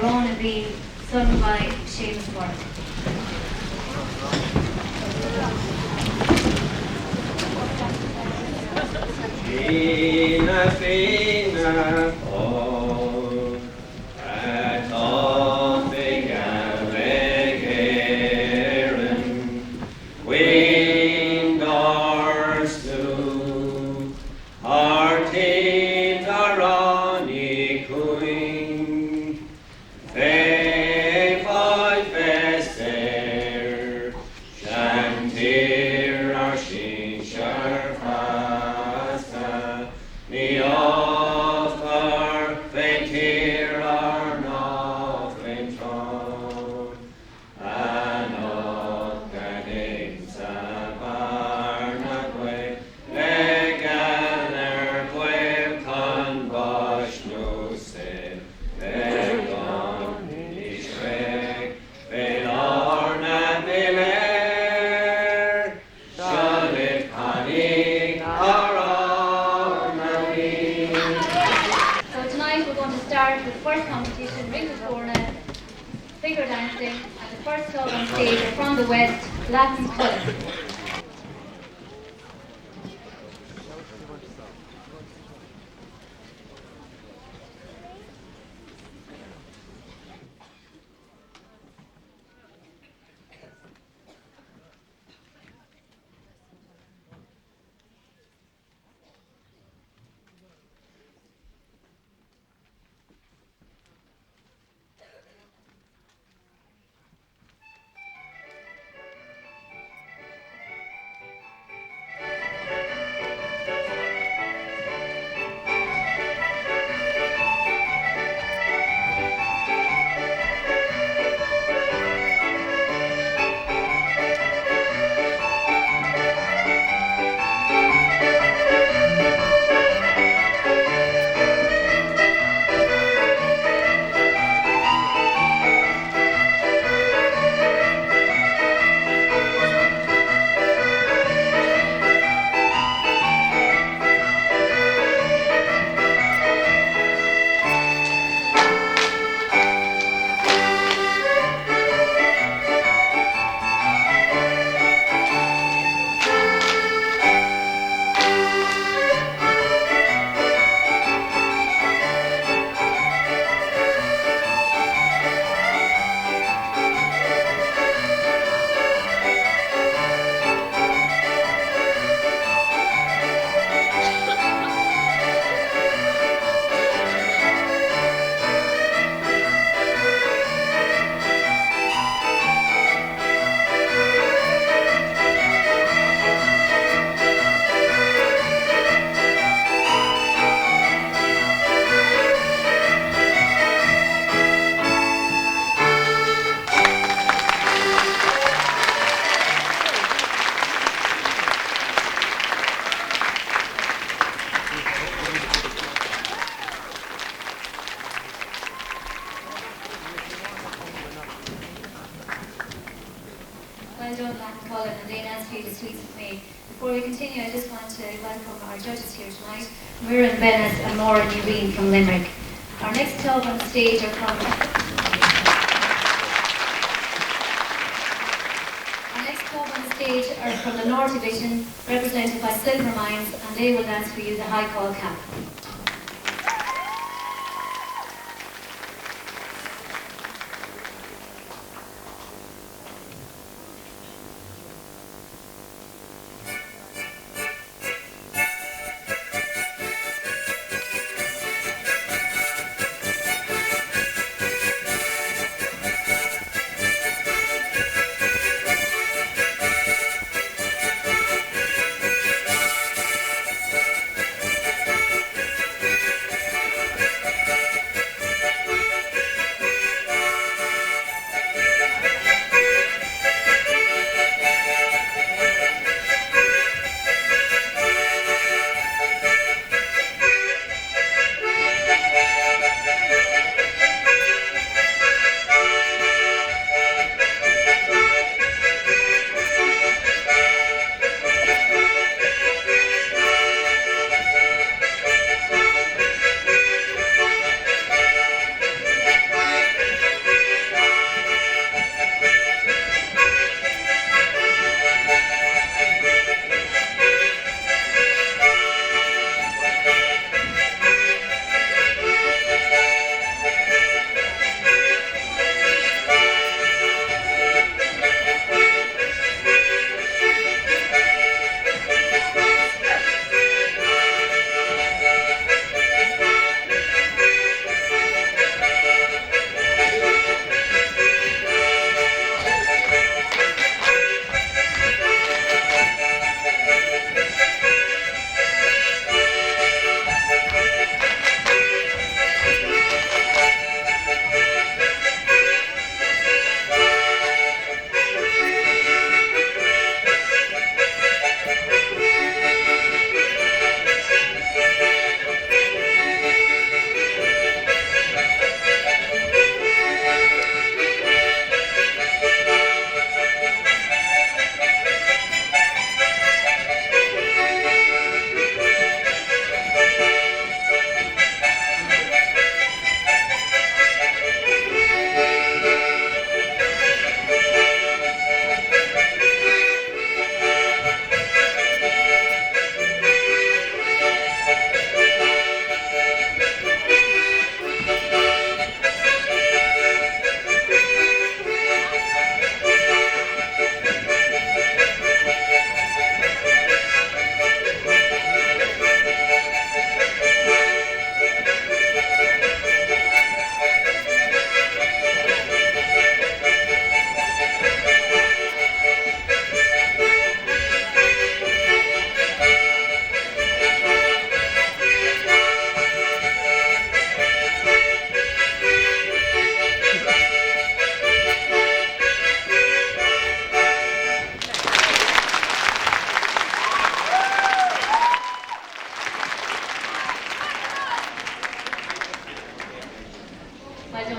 Ronan Bean, sung by Seamus Warren. Fina, fina, oh, at all the Gallagherin, wind doors to, hearty the Ronnie Queen, fae five bester, shantir our shinshar fasta, ni offer faintir our nothing throne, and of gadding sabarnagwe, leganer gwe convosh no sin, legon ishrek, velorna miler, shalit panik aronami. So tonight we're going to start with the first competition, Ring of Corna, figure dancing, and the first club on stage are from the west, Latin Cullen. Well done, Latin Cullen, and Dana Ansfield is pleased with me. Before we continue, I just want to welcome our judges here tonight, Muireann Bennett and Maura Neween from Limerick. Our next club on the stage are from the North Division, represented by Silver Mines, and they will dance for you the High Call Cap.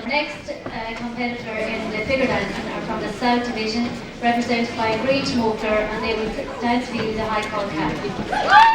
Next competitor in the figure dancing are from the South Division, represented by a green smoker, and they will dance for you the high call cap.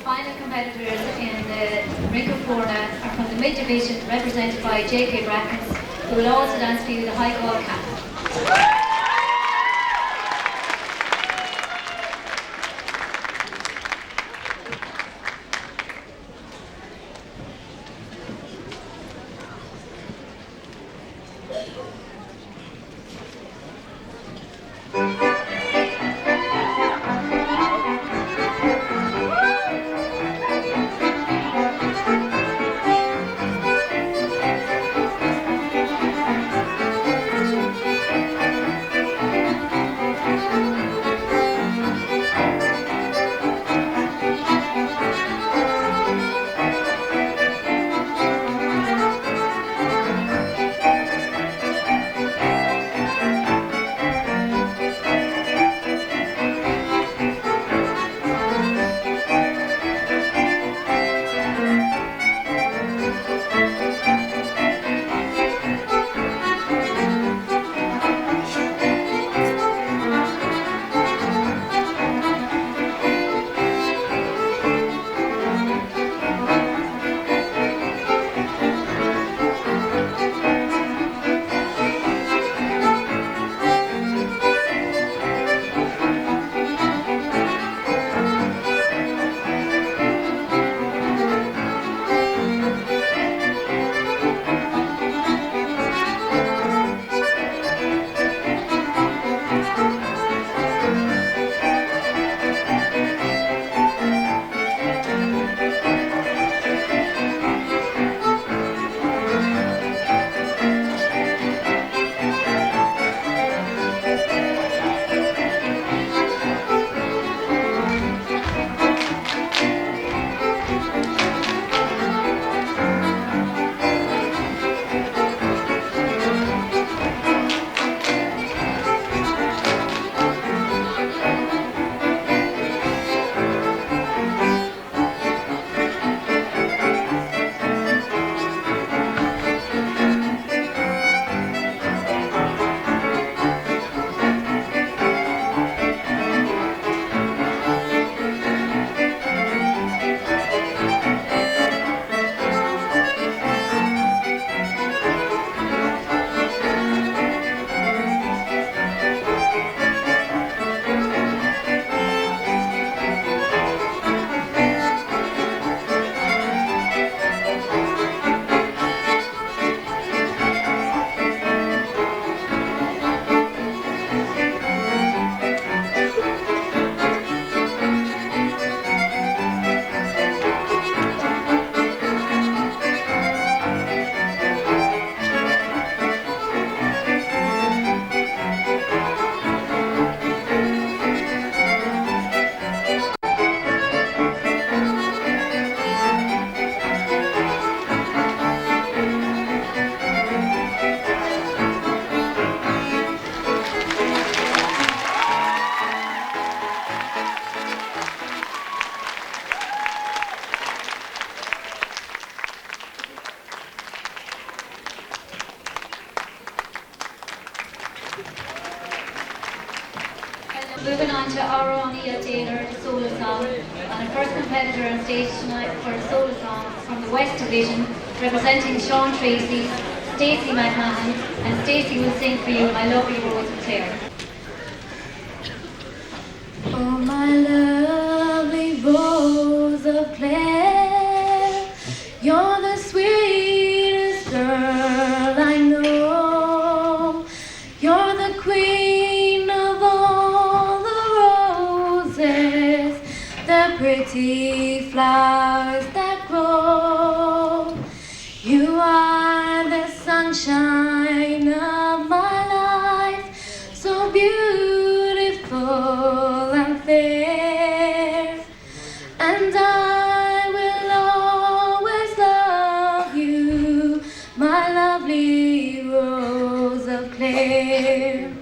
Final competitors in the Ring of Forna are from the mid-division, represented by JK Brackens, who will also dance for you the high call cap. song. And our first competitor on stage tonight for a solo song from the West Division, representing Sean Tracy, Stacey McMahon, and Stacey will sing for you My Lovely Rose of Clare. Oh, my lovely rose of Clare, you're the sweetest girl I know. You're the queen of all the roses, the pretty flowers that grow. You are the sunshine of my life, so beautiful and fair, and I will always love you, my lovely rose of Clare.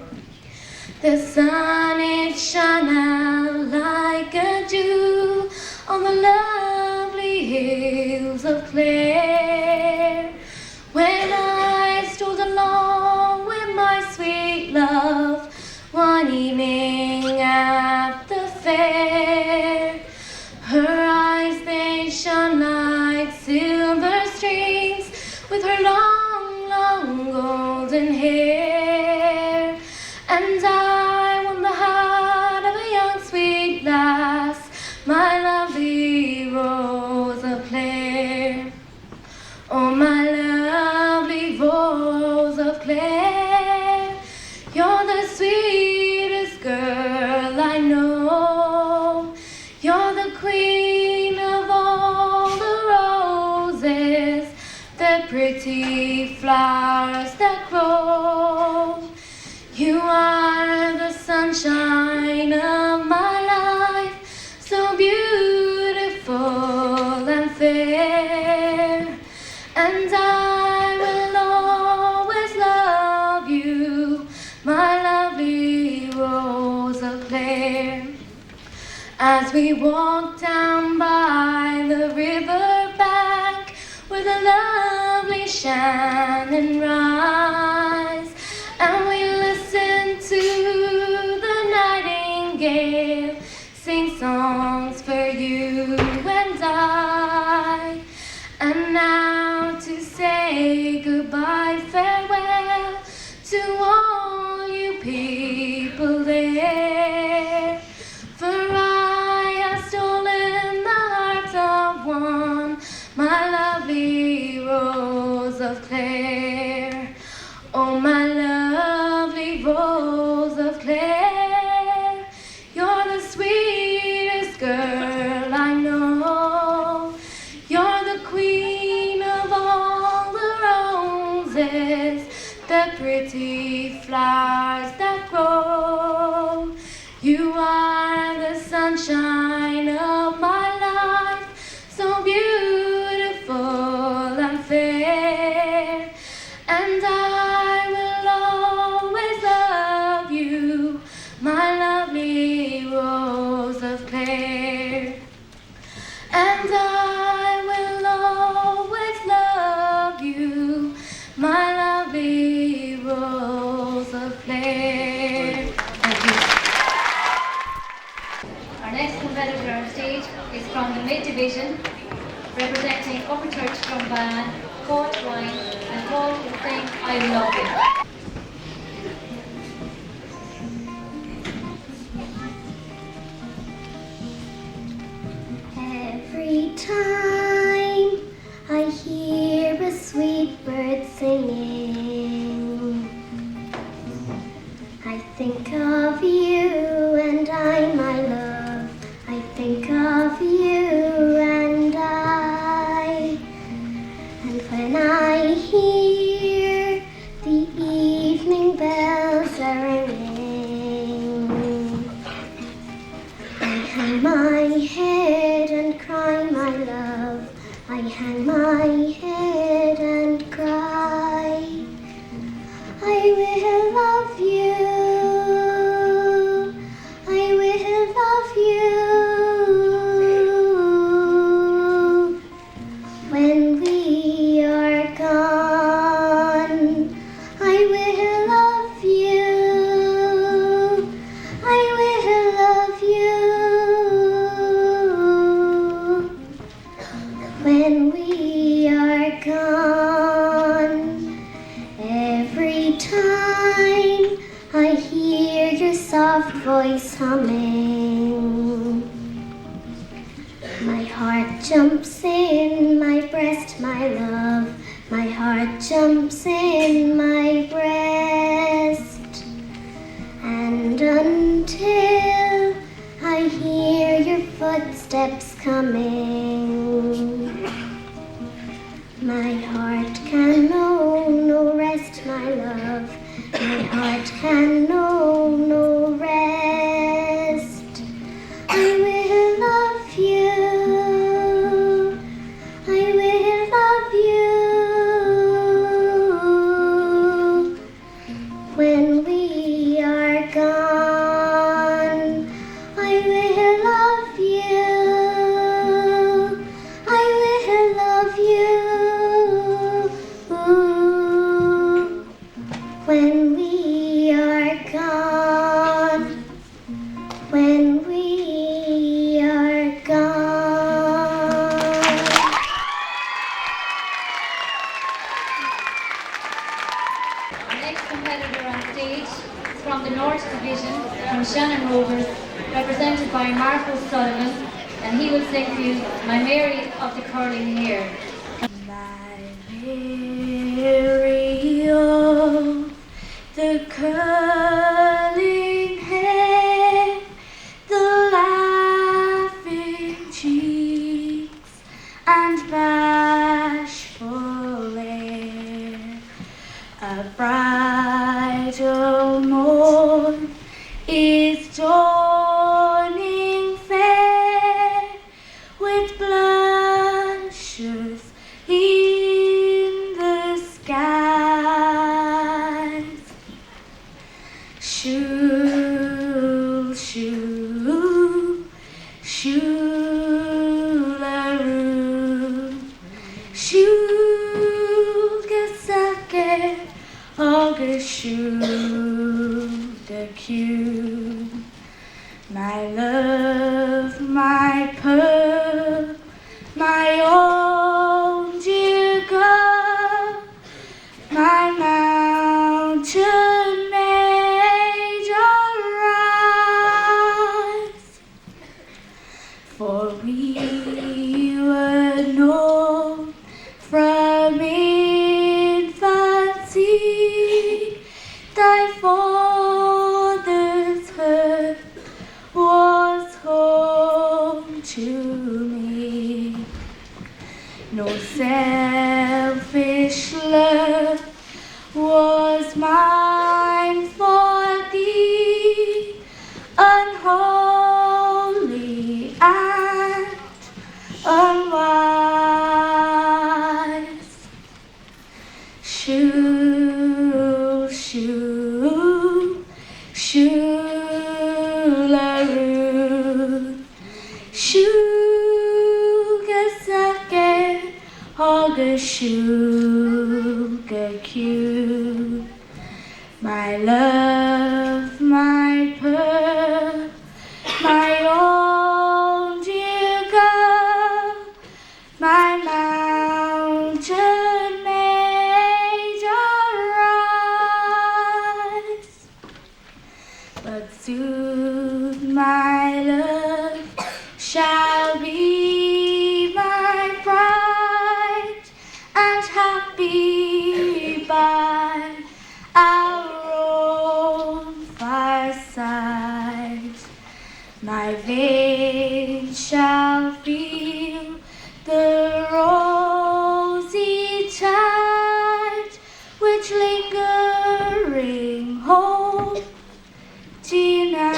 The sun it shone out like a dew on the lovely hills of Clare. When I strolled along with my sweet love one evening at the fair, her eyes they shone like silver streams with her long, long golden hair, and I won the heart of a young sweet lass, my lovely rose of Clare. Oh, my lovely rose of Clare, you're the sweetest girl I know. You're the queen of all the roses, the pretty flowers that grow. You are the sunshine of my life, so beautiful and fair, and I will always love you, my lovely rose of Clare. As we walk down by the river bank where the lovely Shannon rise, and we listen to the nightingale sing songs for you and I. And now to say goodbye, farewell to all you people there, for I have stolen the heart of one, my lovely rose of Clare. Oh, my lovely rose of Clare, you're the sweetest girl I know. You're the queen of all the roses, the pretty flowers that grow. You are the sunshine of my life, so beautiful and fair, and I will always love you, my lovely rose of Clare. And I will always love you, my lovely rose of Clare. Thank you. Our next competitor on stage is from the Mid Division, representing Upper Church Drumban, Court Wine, and Paul will sing I Love You. Every time I hear a sweet bird singing, I think of you and I, my love. I think of you and I. And when I hear the evening bells are ringing, I hang my head and cry, my love. I hang my head and cry. I will love you. I will love you when we are gone. I will love you. I will love you heart jumps in my breast, my love. My heart jumps in my breast. And until I hear your footsteps coming, my heart can know no rest, my love. My heart can know no rest. I will love you. I will love you when we are gone. I will love you. I will love you when we are gone. When we are gone. Our next competitor on stage is from the North Division, from Shannon Rovers, represented by Mark O'Sullivan, and he will sing for you My Mary of the Curling Hair. My Mary of the curling hair, the laughing cheeks and bashful air, a bridal morn is dawning fair, with blushes in the skies. Shoo, shoo, shoo-la-roo, shoo-ga-sake, hog-a-shoo-ga-coo. My love, my pearl, my own dear girl, my mountain maid, arise. For we were known from infancy, thy father's heart was home to me. No selfish love was mine for thee, unholy and unwise. Shoo, shoo, shoo-la-roo, shoo-ga-sake, hog-a-shoo-ga-coo. My love, my pearl, my own dear girl, my mountain maid, arise. But soon my love shall be my bride, and happy by our own fireside. My veins shall feel the rosy tide, which lingering hope denies.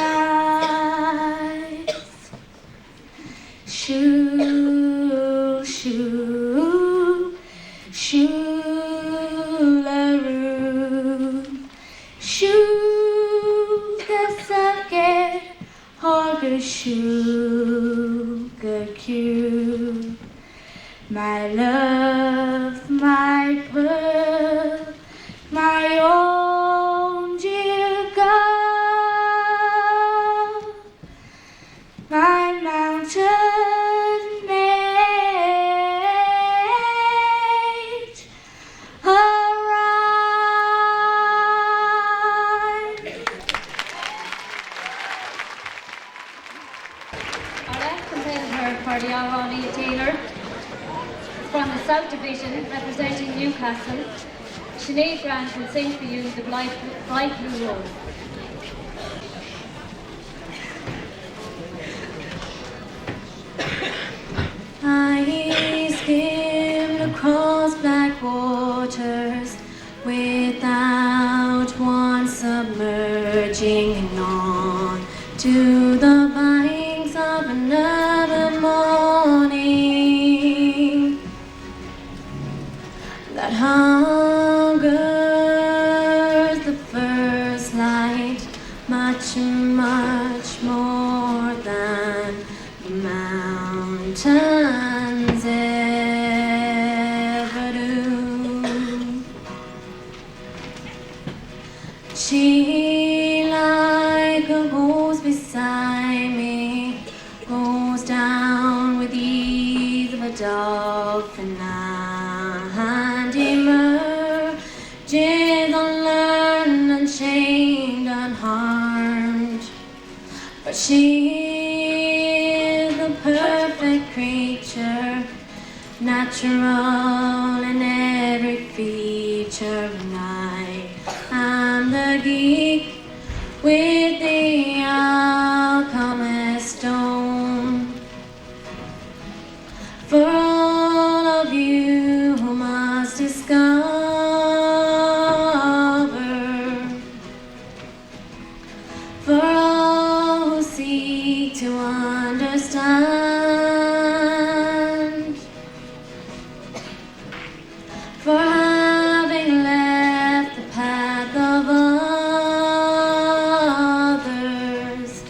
Shoo, shoo, shoo-la-roo, shoo-ga-sake, hog-a-shoo-ga-coo. My love, my pearl, my own dear girl, my mountain maid, arise. Our last competitor guitar for the Aurora Taylor. From the South Division, representing Newcastle, Sinead Grant will sing for you the Bright Blue Rose. I skimmed across black waters without once submerging on to the banks of another morning that hungers the first light much, much more than the mountains ever do. She, like a ghost beside me, goes down with the ease of a dolphin and emerges unlearned, unchained, unharmed. But she is the perfect creature, natural in every feature, and I am the geek with the alchemist stone. For all of you who must discover, for all who seek to understand, for having left the path of others,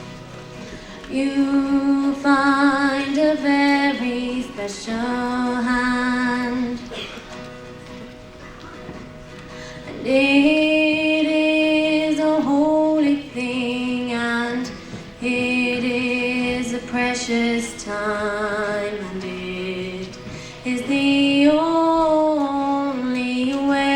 you find a very special hand, and it is a holy thing, and it is a precious time, and it is the only way.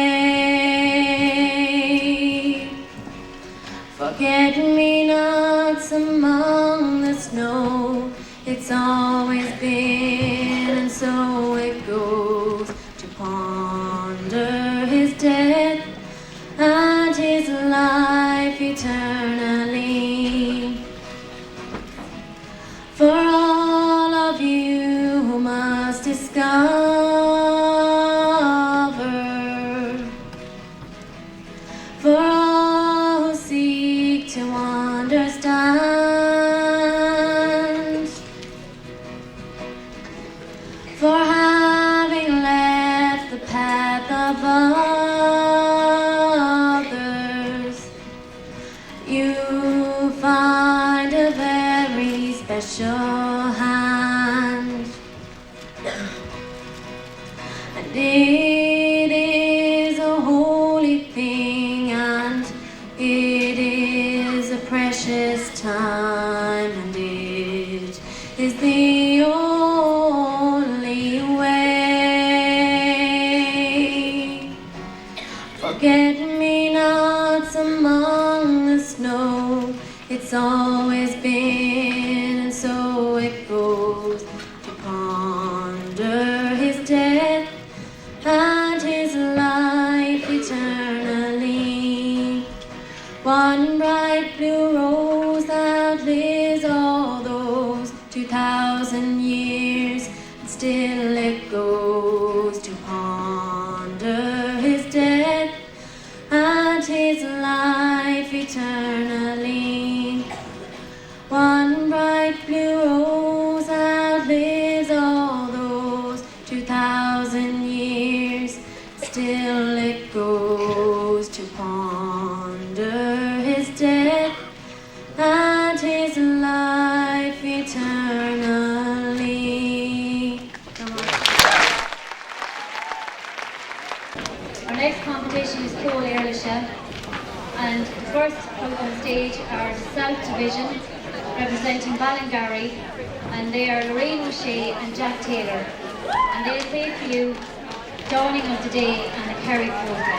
Forget-me-nots among the snow, it's always been, and so it goes, to ponder his death and his life eternally. For all of you who must discover, for all who seek to understand, for having left the path of others, you find a very special hand, and it is a holy thing, and it is a precious time, and it is the only way. Forget-me-nots among the snow, it's always been, and so it goes, to ponder his death and his life eternally. One bright blue rose outlives all those 2,000 years, and still it goes, to ponder his death and his life eternally. One bright blue rose outlives all those 2,000 years, still it goes, to ponder his death and his life eternally. Come on. Our next competition is Cole Airlisha, and the first out on stage are the South Division, representing Ballingarry, and they are Lorraine O'Shea and Jack Taylor, and they'll play for you Dawning of the Day and the Kerry Polka.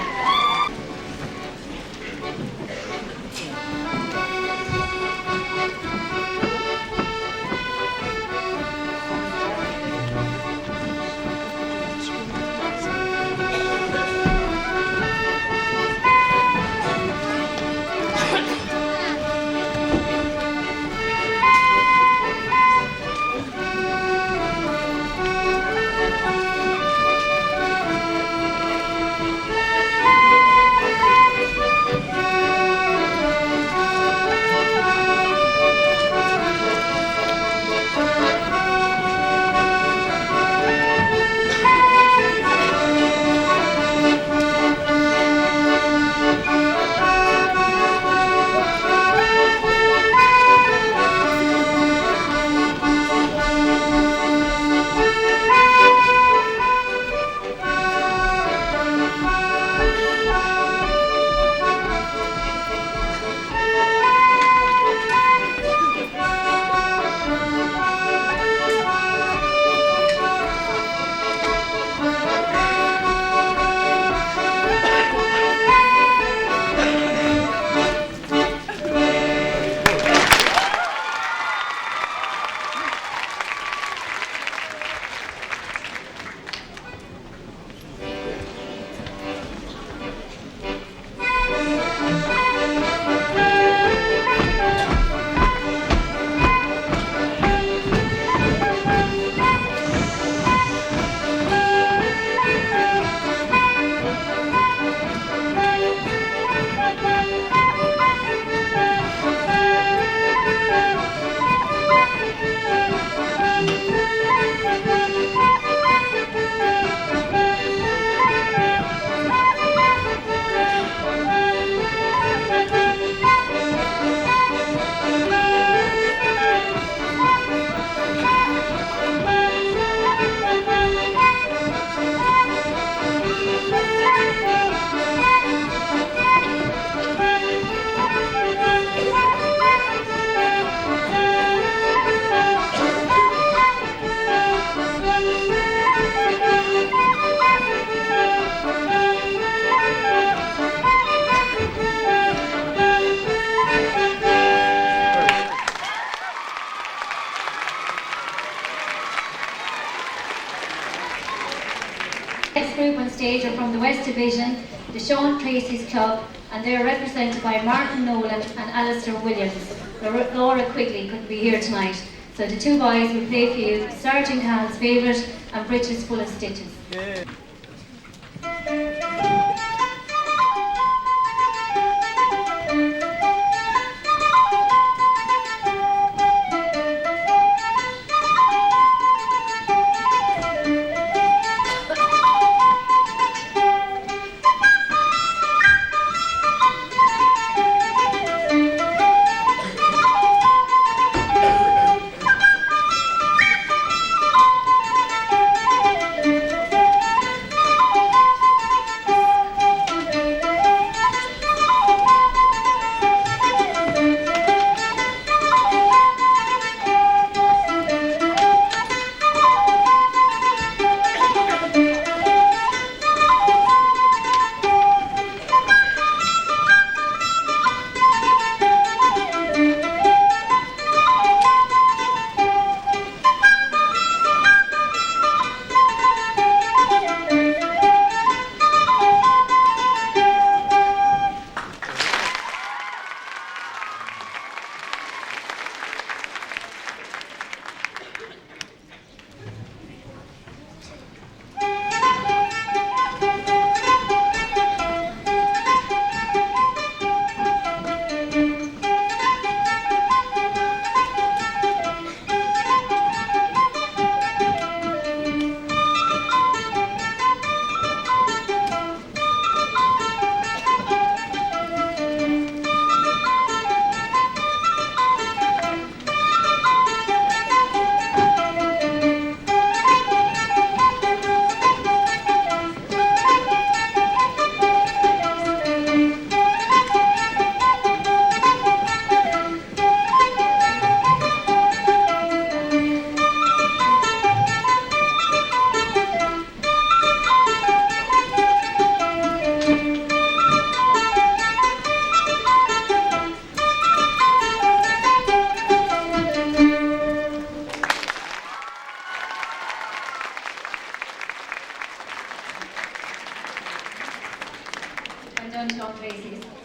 Next group on stage are from the West Division, the Sean Tracy's Club, and they are represented by Martin Nolan and Alistair Williams. Laura Quigley couldn't be here tonight. So the two boys will play for you Sergeant Hal's Favourite and Britches Full of Stitches. Yeah.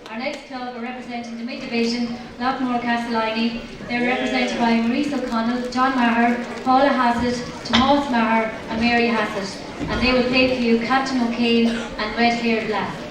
Our next club are representing the mid-division, Lockmore Castellini. They're represented by Maurice O'Connell, John Maher, Paula Hassett, Tomas Maher and Mary Hassett. And they will play for you Captain O'Cale and Red Haired Lass.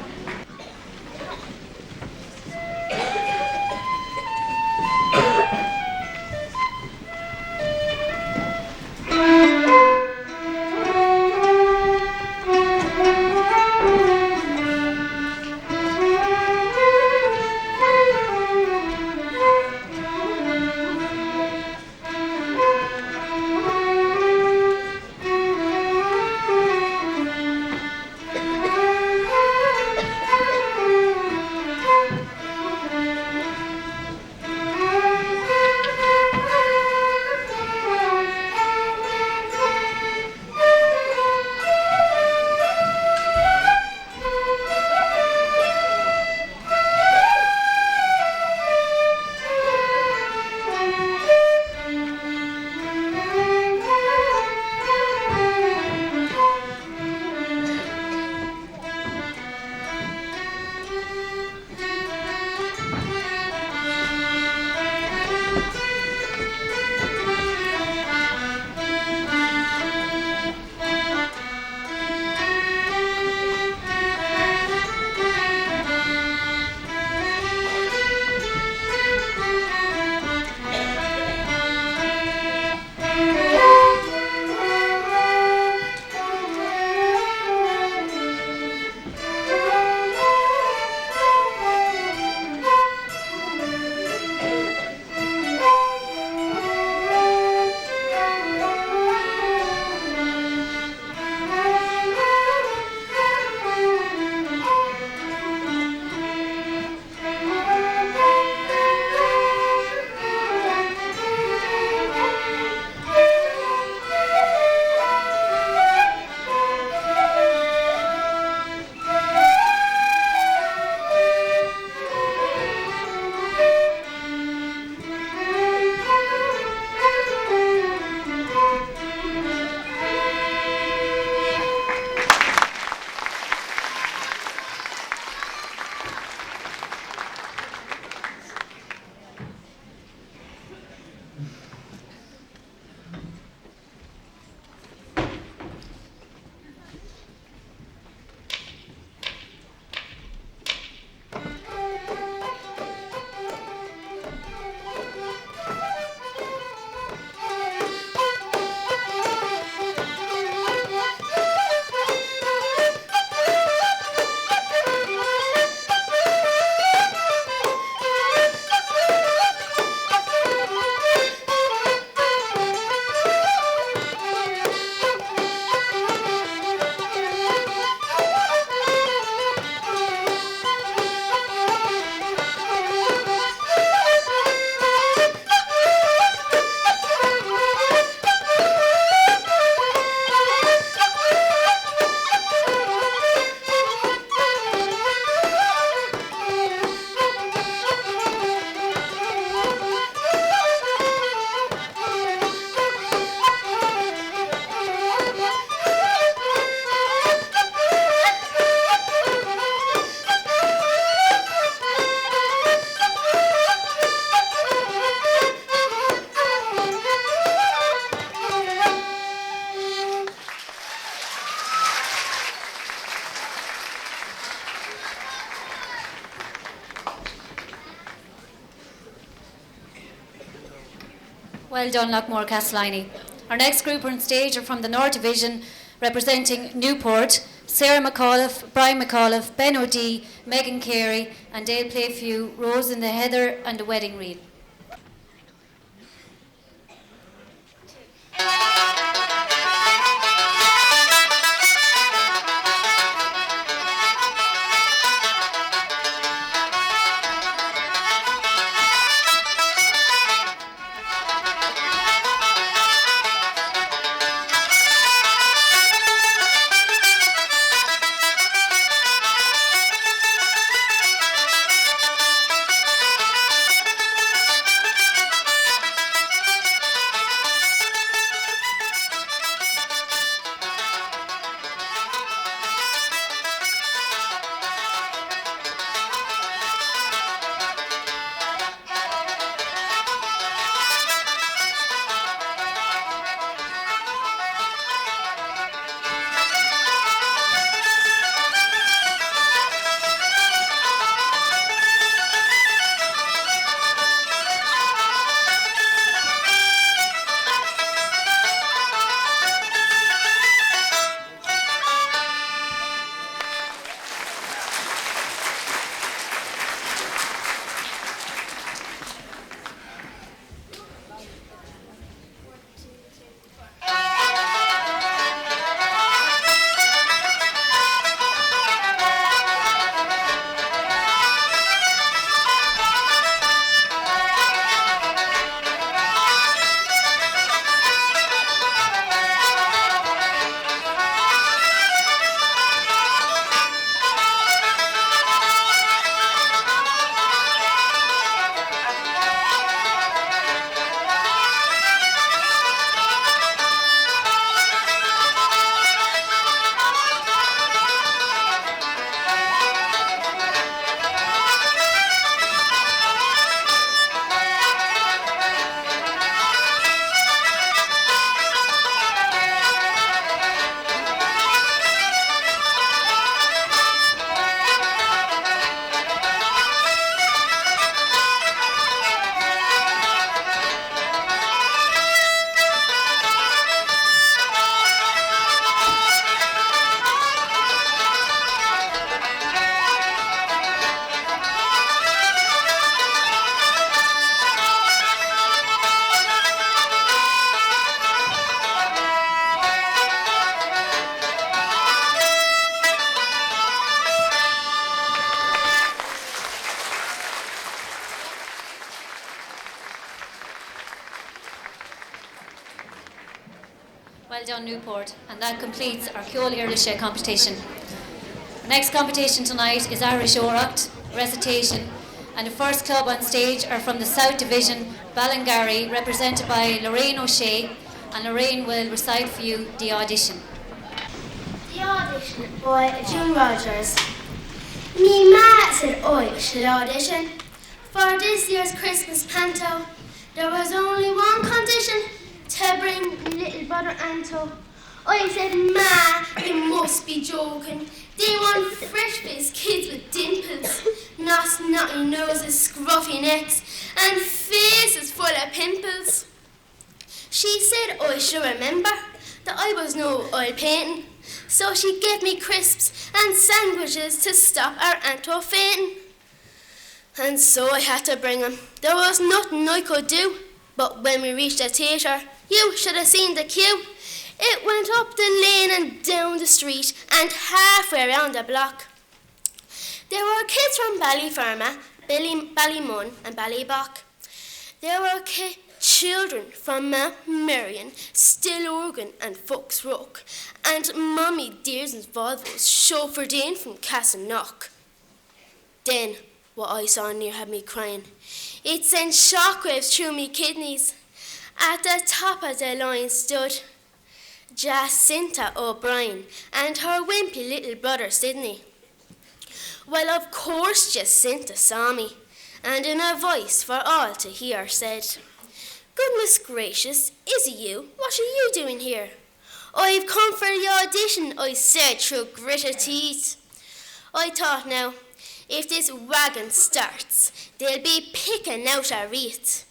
Well done, Lockmore Castellani. Our next group on stage are from the North Division, representing Newport, Sarah McAuliffe, Brian McAuliffe, Ben O'Dea, Megan Carey, and Dale Playfew, Rose in the Heather and the Wedding Reel. Well done, Newport. And that completes our Ceol Iarlaithe competition. The next competition tonight is Irish Óireacht recitation, and the first club on stage are from the South Division, Ballingarry, represented by Lorraine O'Shea, and Lorraine will recite for you the audition. The audition by June Rogers. Me ma said I should audition for this year's Christmas panto. There was only one condition, to bring little brother Anto. I said, Ma, you must be joking. They want fresh-faced kids with dimples, not snotty noses, scruffy necks, and faces full of pimples. She said I should remember that I was no oil painting, so she gave me crisps and sandwiches to stop our Anto fainting. And so I had to bring 'em. There was nothing I could do, but when we reached the theatre, you should have seen the queue. It went up the lane and down the street and halfway around the block. There were kids from Ballyferma, Ballymun and Ballybock. There were children from Mount Marion, Stillorgan and Fox Rock, and Mummy Dearson's Volvo's chauffeured in from Castleknock. Then what I saw near had me crying. It sent shockwaves through me kidneys. At the top of the line stood Jacinta O'Brien and her wimpy little brother Sydney. Well, of course Jacinta saw me, and in a voice for all to hear said, "Goodness gracious, is it you? What are you doing here?" "I've come for the audition," I said through gritted teeth. I thought now, if this wagon starts, they'll be picking out a wreath.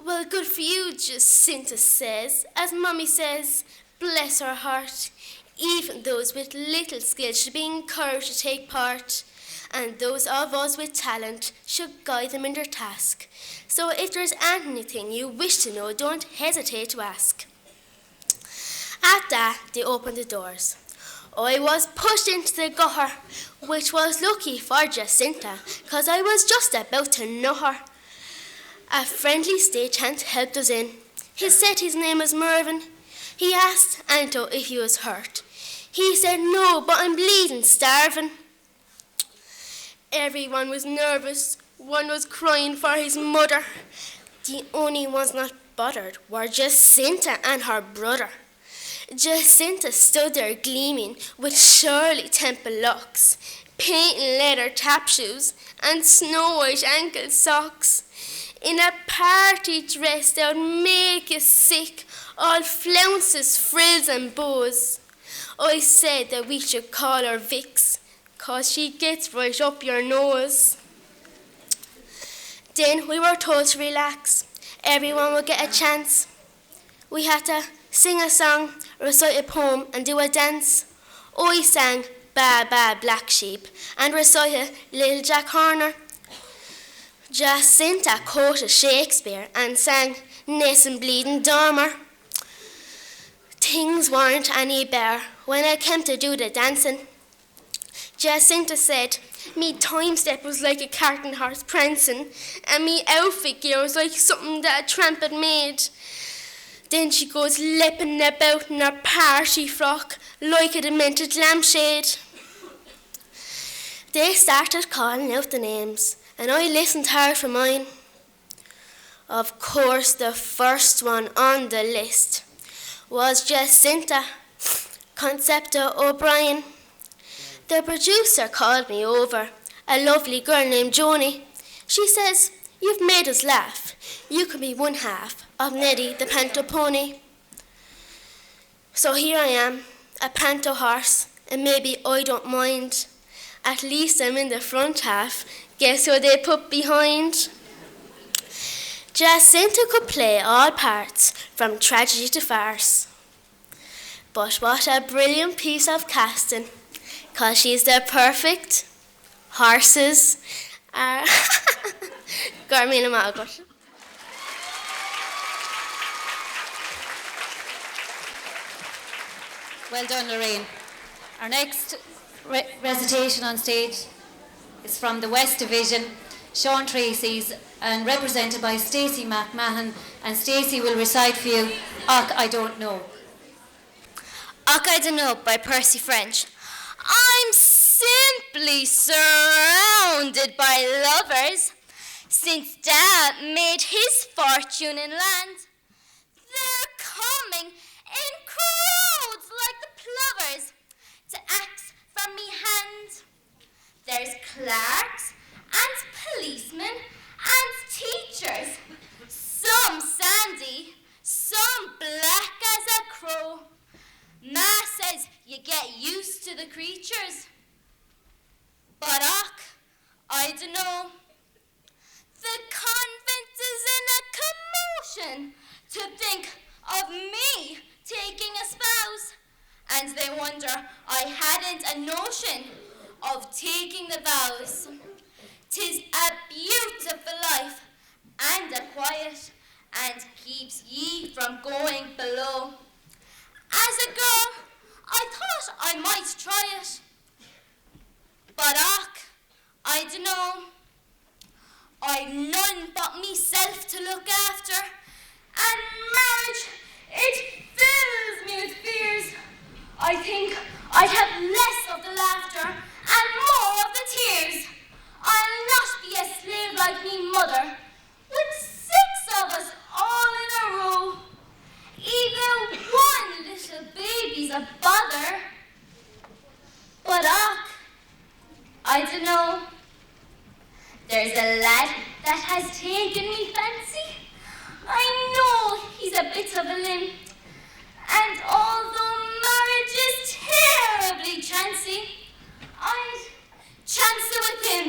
Well, good for you, Jacinta says, as Mummy says, bless her heart. Even those with little skill should be encouraged to take part, and those of us with talent should guide them in their task. So if there's anything you wish to know, don't hesitate to ask. At that, they opened the doors. I was pushed into the gutter, which was lucky for Jacinta, 'cause I was just about to know her. A friendly stagehand helped us in. He said his name was Mervyn. He asked Anto if he was hurt. He said, no, but I'm bleeding, starving. Everyone was nervous. One was crying for his mother. The only ones not bothered were Jacinta and her brother. Jacinta stood there gleaming with Shirley Temple locks, patent leather tap shoes, and snow-white ankle socks. In a party dress that would make you sick, all flounces, frills and bows. I said that we should call her Vix, 'cause she gets right up your nose. Then we were told to relax. Everyone would get a chance. We had to sing a song, recite a poem and do a dance. I sang Ba Ba Black Sheep and recited Little Jack Horner. Jacinta quoted Shakespeare and sang Ness and Bleeding Dormer. Things weren't any better when I came to do the dancing. Jacinta said, me time step was like a carton horse prancing, and me outfit gear was like something that a tramp had made. Then she goes leaping about in her party frock like a demented lampshade. They started calling out the names, and I listened hard for mine. Of course, the first one on the list was Jacinta Concepta O'Brien. The producer called me over, a lovely girl named Joni. She says, you've made us laugh. You can be one half of Neddy the Panto Pony. So here I am, a panto horse, and maybe I don't mind. At least I'm in the front half. Guess who they put behind? Jacinta could play all parts, from tragedy to farce. But what a brilliant piece of casting, 'cause she's the perfect horses are... Garmina Malgosh. Well done, Lorraine. Our next recitation on stage is from the West Division, Sean Tracy's, and represented by Stacey McMahon, and Stacey will recite for you, Och, I Don't Know. Och, I Don't Know by Percy French. I'm simply surrounded by lovers, since Dad made his fortune in land. They're coming in crowds like the plovers to ask from me hand. There's clerks and policemen and teachers, some sandy, some black as a crow. Ma says you get used to the creatures, but och, I dunno. The convent is in a commotion to think of me taking a spouse, and they wonder I hadn't a notion of taking the vows. 'Tis a beautiful life and a quiet, and keeps ye from going below. As a girl, I thought I might try it, but och, I dunno. I've none but myself to look after, and marriage, it fills me with fears. I think I'd have less of the laughter and more of the tears. I'll not be a slave like me mother, with 6 of us all in a row. Even one little baby's a bother. But och, I dunno. There's a lad that has taken me fancy. I know he's a bit of a limb, and although marriage is terribly chancy, I'd chance it with him.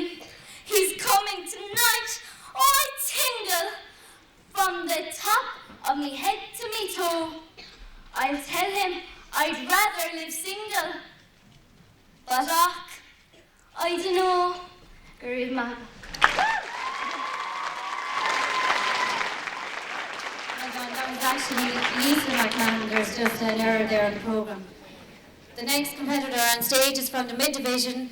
He's coming tonight. Oh, I tingle from the I'll tell him I'd rather live single. But I dunno, Gary man. That was actually Lisa McMahon. There's just an error there in the programme. The next competitor on stage is from the mid-division,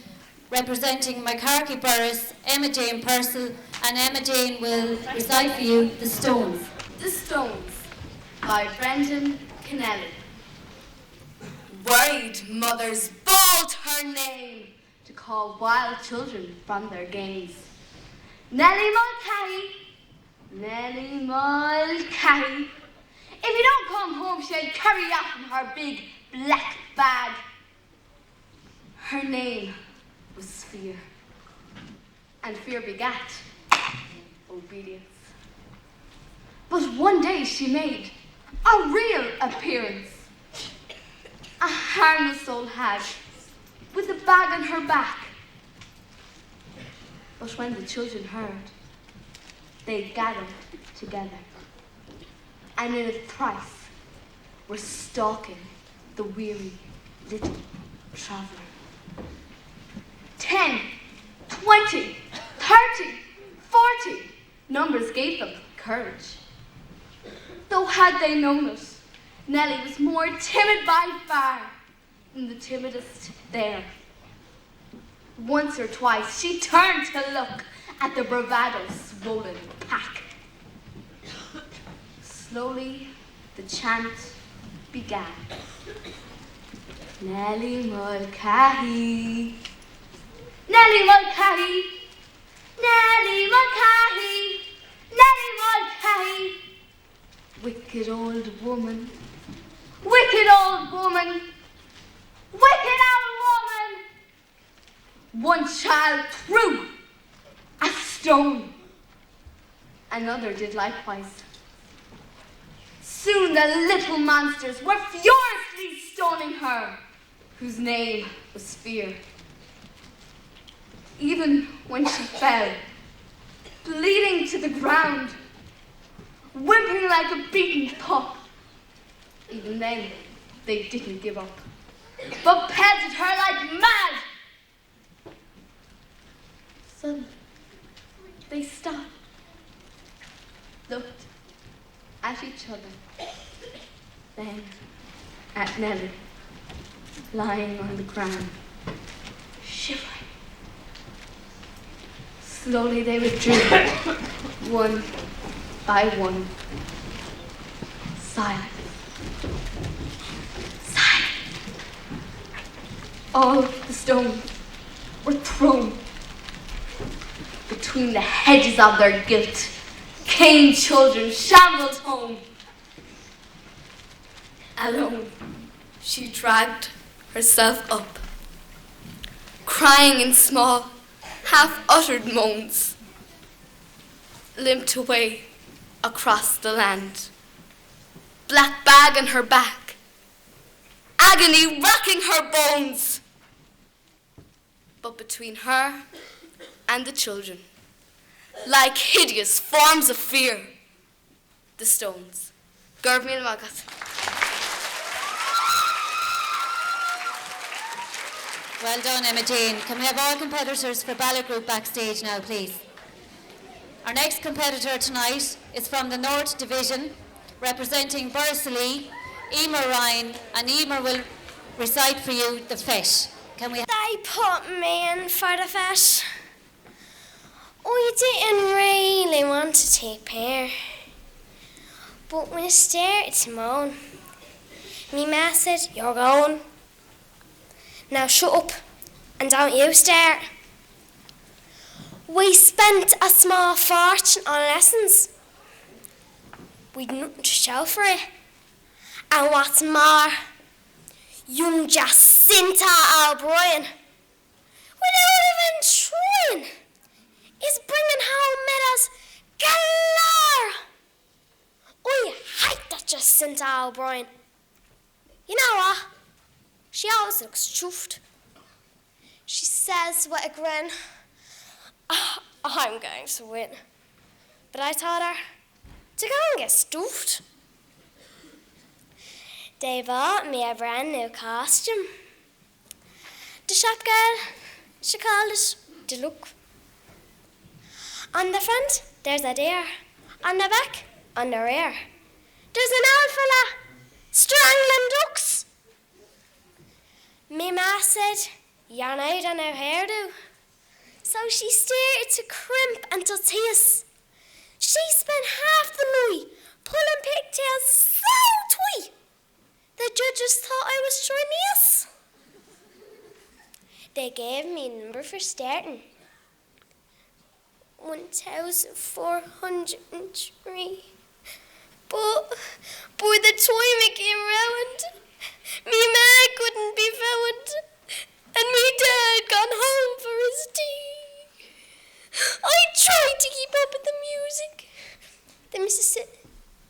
representing McCarthy Burris, Emma Jane Purcell, and Emma Jane will recite for you The Stones. The Stones by Brendan Kennelly. Worried mothers bawled her name to call wild children from their games. Nellie Mulcahy, Nellie Mulcahy. If you don't come home, she'll carry you off in her big black bag. Her name was Fear, and fear begat obedience. But one day she made a real appearance, a harmless old hag with a bag on her back. But when the children heard, they gathered together, and in a trice were stalking the weary little traveller. 10, 20, 30, 40 numbers gave them courage. Though had they known it, Nellie was more timid by far than the timidest there. Once or twice she turned to look at the bravado-swollen pack. Slowly the chant began. Nellie Mulcahy, Nellie Mulcahy, Nellie Mulcahy, Nellie Mulcahy. Wicked old woman, wicked old woman, wicked old woman. One child threw a stone, another did likewise. Soon the little monsters were furiously stoning her, whose name was Fear. Even when she fell, bleeding to the ground, whimpering like a beaten pup, even then they didn't give up, but pelted her like mad. Suddenly, they stopped, looked at each other, then at Nellie, lying on the ground, shivering. Slowly they withdrew, one by one. Silence. Silence. All the stones were thrown. Between the hedges of their guilt, Cain children shambled home. Alone, she dragged herself up, crying in small, half-uttered moans, limped away across the land, black bag on her back, agony racking her bones. But between her and the children, like hideous forms of fear, the stones. Garb mil magat. Well done, Emma Jane. Can we have all competitors for ballot group backstage now, please? Our next competitor tonight is from the North Division, representing Bursley, Emer Ryan, and Emer will recite for you the Fet. Can we? They put me in for the Fet. I didn't really want to take part, but when I started to moan, me ma said, "You're going. Now shut up and don't you start." We spent a small fortune on lessons. We'd nothing to show for it. And what's more, young Jacinta O'Brien, without even trying, is bringing home medals galore. I hate that Jacinta O'Brien. You know what? She always looks chuffed. She says with a grin, "I'm going to win." But I told her to go and get stuffed. They bought me a brand new costume. The shop girl, she called it the look. On the front, there's a deer. On the back, on the rear, there's an old fella strangling ducks. Me ma said, "You're not on her hairdo." So she started to crimp and to tease. She spent half the night pulling pigtails so tight the judges thought I was Chinese. They gave me a number for starting. 1,403. But by the time it came round, me ma couldn't be found, and me dad gone home for his tea. I tried to keep up with the music. The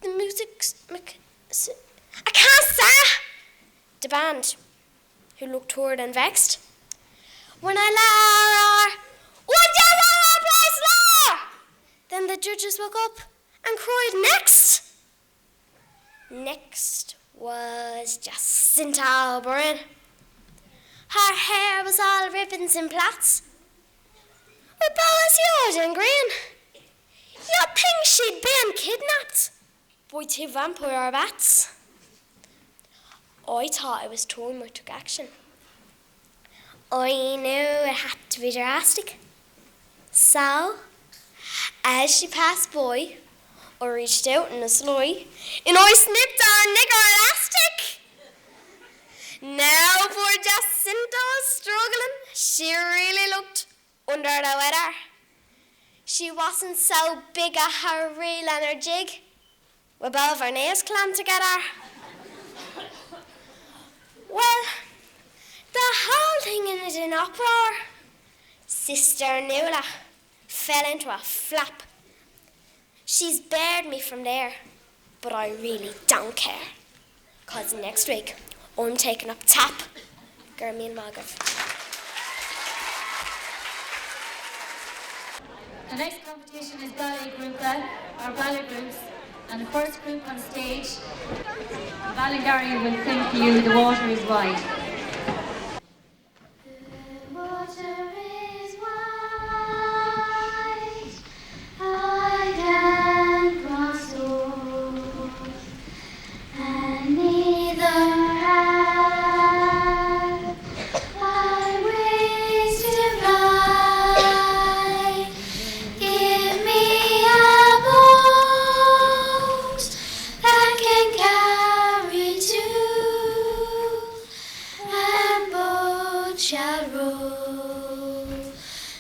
music's I can't say. The band, who looked tired and vexed. When I roar, "Would you rather play slow?" Then the judges woke up and cried next. Next was Jacinta O'Brien. Her hair was all ribbons and plaits, with bows yellow and green. You'd think she'd been kidnapped by 2 vampire bats. I thought it was time I took action. I knew it had to be drastic. So, as she passed by, I reached out in a sly and I snipped her knicker elastic. Now poor Jacinta was struggling. She really looked under the weather. She wasn't so big at her reel and her jig, with both her nails clamped together. Well, the whole thing ended in uproar. Sister Nuala fell into a flap. She's bared me from there, but I really don't care. 'Cause next week, I'm taking up tap. Gurmy and Margaret. The next competition is ballet groupa, or ballet groups, and the first group on stage, Ballingarry will sing for you, "The Water is Wide." The water is wide, I can cross over, and neither have I wings to fly. Give me a boat that can carry two, and both shall row,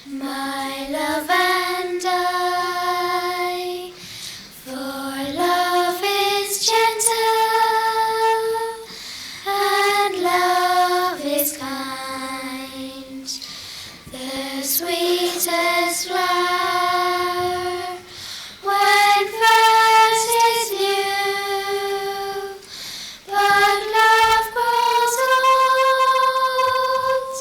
my love and I. For love is gentle, and love is kind. The sweetest flower, when first is new, but love grows old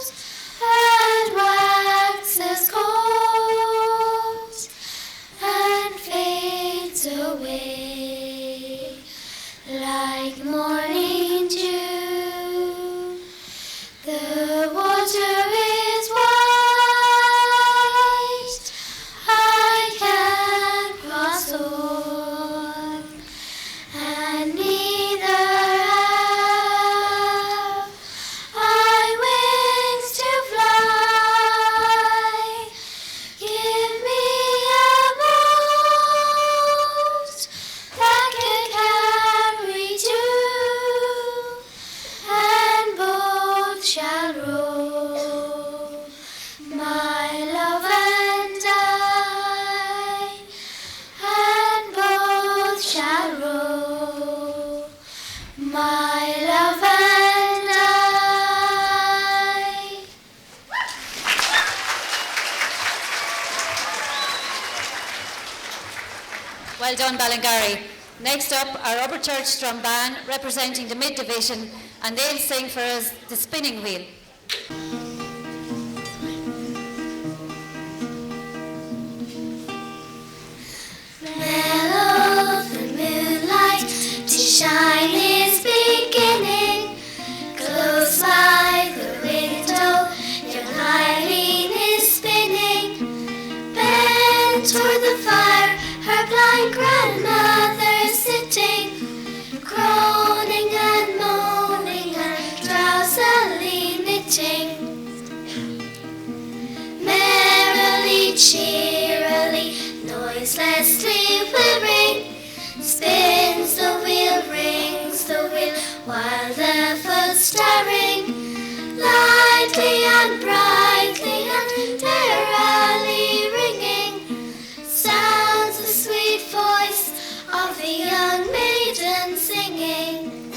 and waxes cold and fades away like morning dew. The water is wide, I can cross o'er, and neither have I wings to fly. Give me a boat that can carry two, and both shall row, my love and I, and both shall row, my love and I. Well done, Ballingarry. Next up, our Upper Church Drum Band, representing the mid-division, and they'll sing for us "The Spinning Wheel." Mellow the moonlight to shine is beginning. barefoot staring, lightly and brightly and dearly ringing, sounds the sweet voice of the young maiden singing.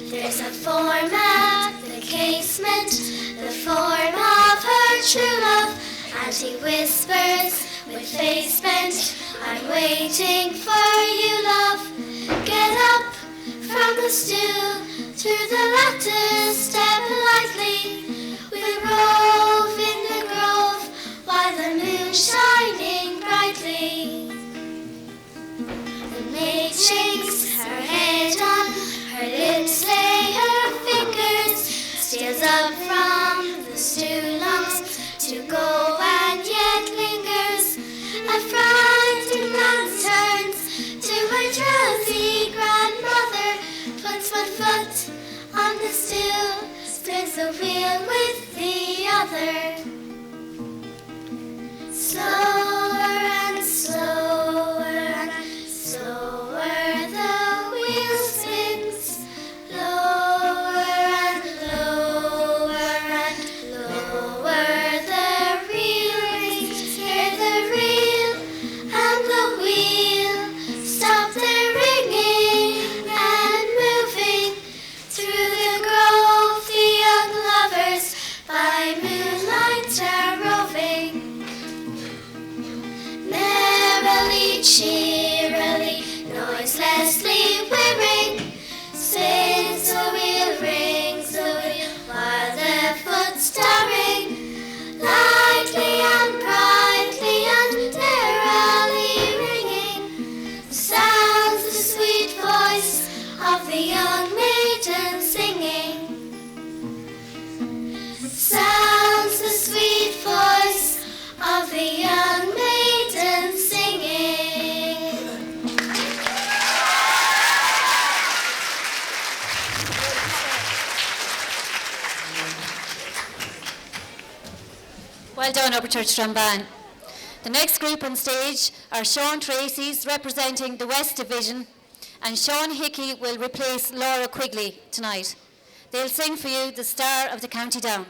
There's a form at the casement, the form of her true love, and he whispers with face bent, I'm waiting for you, love. Get up from the stool, through the lattice step lightly. We'll rove in the grove while the moon's shining brightly. The maid shakes her head on, her lips lay her fingers, steals up from the stool, longs to go and yet lingers. A frightened glance turns to her drowsy grandmother, puts one foot on the stool, spins the wheel with the other. Slower and slower and slower the wheel spins, lower and lower and lower the reel rings. Hear the reel and the wheel stop their ringing and moving through the grove. The young lovers by moonlight are roving. Merrily, cheerily, noiselessly whirring, spins the wheel, rings the wheel, while their foot stirring, lightly and brightly and dearly ringing, sounds the sweet voice of the young maiden singing. Sounds the sweet voice of the young maiden singing. Well done, Upper Church Strambane. The next group on stage are Sean Tracy's representing the West Division, and Sean Hickey will replace Laura Quigley tonight. They'll sing for you the Star of the County Down.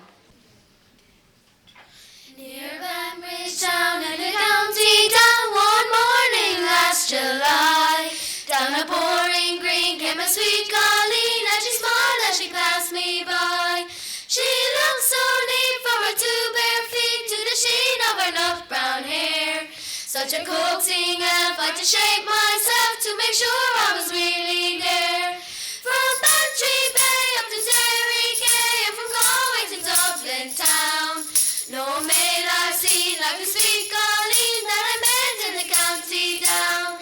Near Banbridge Town in the county down, one morning last July, down a pouring green came a sweet Colleen, and she smiled as she passed me by. She looked so neat from her two bare feet to the sheen of her nut brown hair. Such a coaxing elf, I had to shake myself to make sure I was really there. From Bantry Bay up to Derry Quay, and from Galway to Dublin town, no maid I've seen like the sweet Colleen that I met in the county down.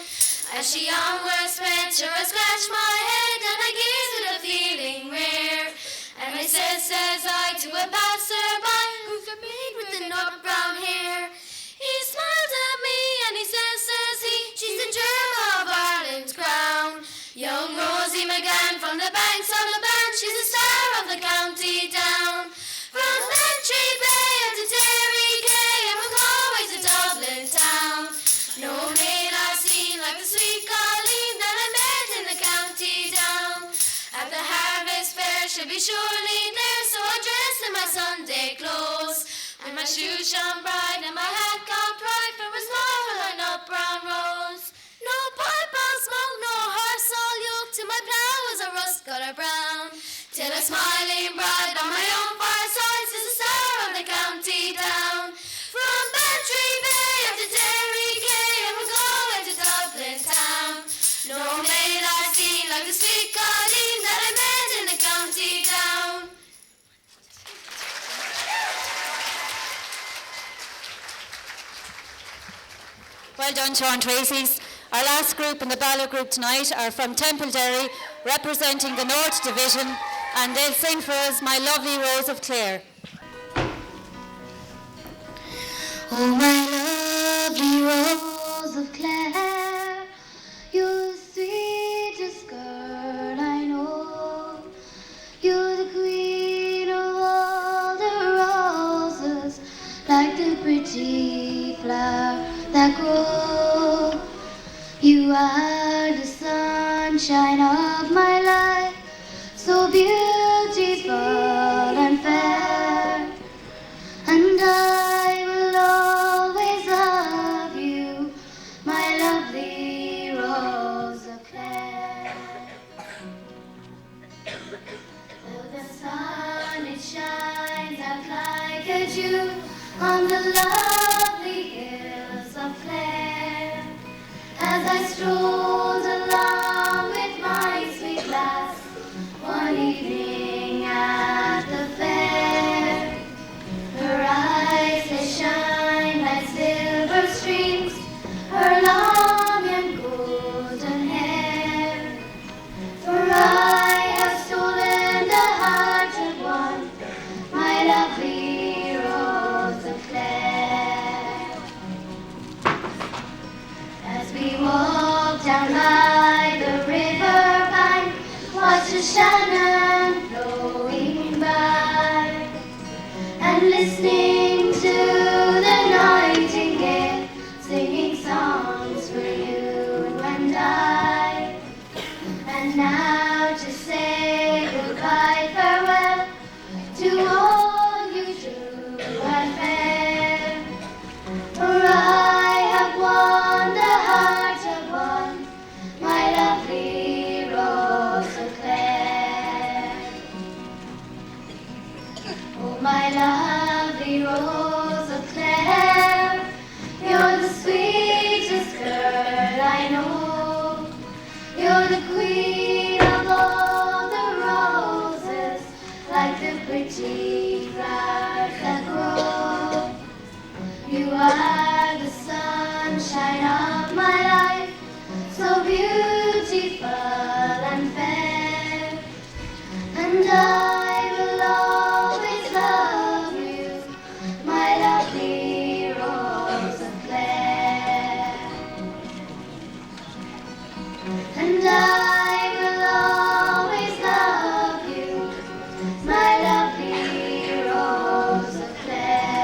As she onwards went, sure I scratched my head and I gazed with a feeling rare. And I says I to a passer-by, who's the maid with the nut brown hair? He smiled at me and he says he, she's the germ of Ireland's crown. Young Rosie McGann from the banks of the Bann, she's the star of the county down. From Bantry Bay up to Derry Quay, and from Galway to Dublin town, no maid I've seen like the sweet Colleen that I met in the county down. At the harvest fair she'll be surely there, so I dressed in my Sunday clothes, with my shoes shone bright and my hat cocked right, from a small her nut brown rose. No pipe I'll smoke, no horse I'll yoke, till my plough was a rust colour brown, till a smiling bride on my own fireside is the star of the county down. From Bantry Bay up to Derry Quay, and from Galway to Dublin town, no maid I've seen like the sweet Colleen that I met in the county down. Well done, Sean Tracy's. Our last group in the ballot group tonight are from Templederry, representing the North Division, and they'll sing for us My Lovely Rose of Clare. Oh, my lovely rose of Clare, you're the sweetest girl I know. You're the queen of all the roses, like the pretty flower that grows. You are the sunshine of my life, so beautiful and fair, and I will always love you, my lovely Rose of Clare. Though the sun it shines out like a dew on the lovely hills of Clare, as I strolled along with my sweet lass one evening at the fair. Her eyes they shine like silver streams, her long and golden hair. For I have stolen the heart of one, my lovely Rose of Clare. As we walk down by the river bank, watch the Shannon flowing by, and listening to the nightingale singing songs for you and I. And now to say goodbye, farewell to all you true and fair. For I have won the heart of one, my lovely Rose of Clare. Oh, my lovely Rose of Clare, you're the sweetest girl I know. You're the queen of all the roses, like the pretty flowers that grow. You are the sunshine of my life, so beautiful and fair, and I will always love you, my lovely Rose of Clare. And I will always love you, my lovely Rose of Clare.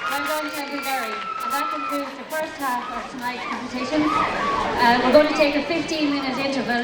Well done, Tipperary. And that concludes the first half of tonight's competition. We're going to take a 15-minute interval.